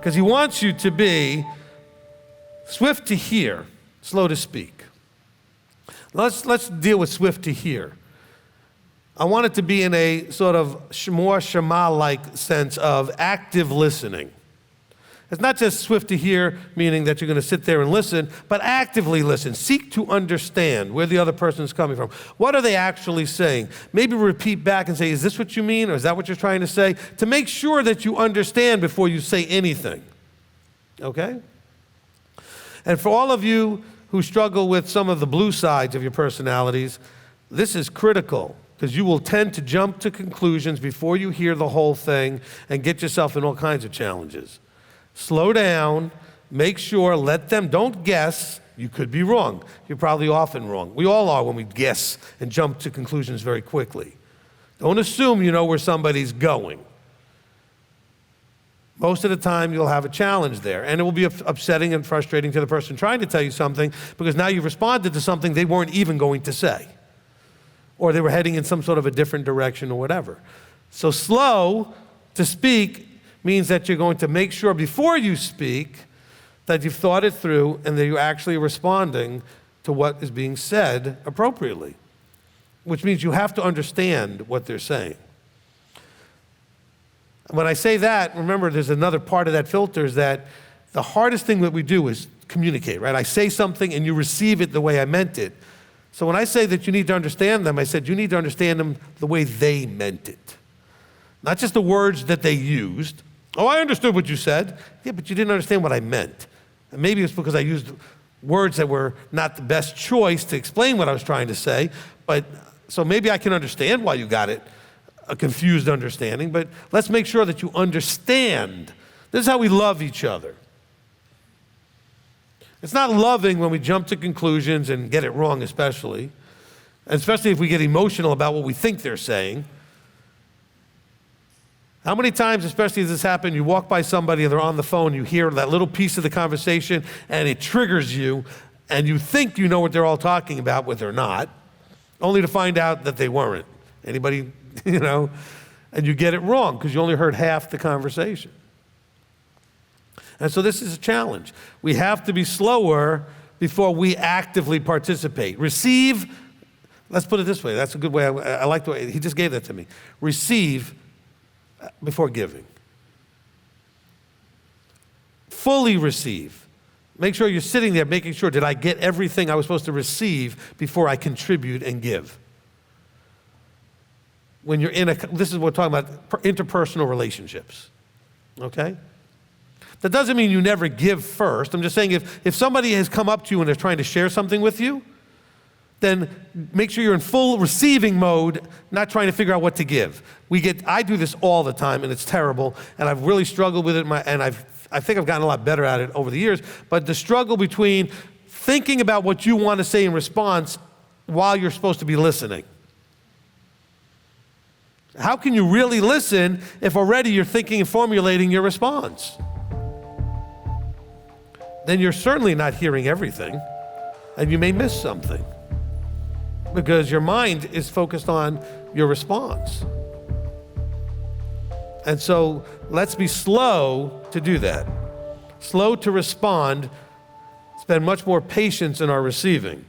Because he wants you to be swift to hear, slow to speak. Let's deal with swift to hear. I want it to be in a sort of more Shema-like sense of active listening. It's not just swift to hear, meaning that you're going to sit there and listen, but actively listen. Seek to understand where the other person is coming from. What are they actually saying? Maybe repeat back and say, is this what you mean, or is that what you're trying to say? To make sure that you understand before you say anything. Okay? And for all of you who struggle with some of the blue sides of your personalities, this is critical, because you will tend to jump to conclusions before you hear the whole thing and get yourself in all kinds of challenges. Slow down, make sure, don't guess. You could be wrong. You're probably often wrong. We all are when we guess and jump to conclusions very quickly. Don't assume you know where somebody's going. Most of the time you'll have a challenge there, and it will be upsetting and frustrating to the person trying to tell you something, because now you've responded to something they weren't even going to say, or they were heading in some sort of a different direction or whatever. So slow to speak means that you're going to make sure before you speak that you've thought it through and that you're actually responding to what is being said appropriately, which means you have to understand what they're saying. When I say that, remember there's another part of that filter, is that the hardest thing that we do is communicate, right? I say something and you receive it the way I meant it. So when I say that you need to understand them, I said you need to understand them the way they meant it. Not just the words that they used. Oh, I understood what you said. Yeah, but you didn't understand what I meant. And maybe it's because I used words that were not the best choice to explain what I was trying to say. But so maybe I can understand why you got it, a confused understanding, but let's make sure that you understand. This is how we love each other. It's not loving when we jump to conclusions and get it wrong, especially if we get emotional about what we think they're saying. How many times, especially as this happened, you walk by somebody and they're on the phone, you hear that little piece of the conversation and it triggers you, and you think you know what they're all talking about, but they're not, only to find out that they weren't. Anybody, and you get it wrong because you only heard half the conversation. And so this is a challenge. We have to be slower before we actively participate. Receive, let's put it this way, that's a good way, I like the way, he just gave that to me. Receive before giving. Fully receive. Make sure you're sitting there making sure, did I get everything I was supposed to receive before I contribute and give? When you're this is what we're talking about, interpersonal relationships, okay? That doesn't mean you never give first. I'm just saying if somebody has come up to you and they're trying to share something with you, then make sure you're in full receiving mode, not trying to figure out what to give. I do this all the time, and it's terrible, and I've really struggled with it, and I think I've gotten a lot better at it over the years, but the struggle between thinking about what you want to say in response while you're supposed to be listening. How can you really listen if already you're thinking and formulating your response? Then you're certainly not hearing everything, and you may miss something, because your mind is focused on your response. And so let's be slow to do that. Slow to respond, spend much more patience in our receiving.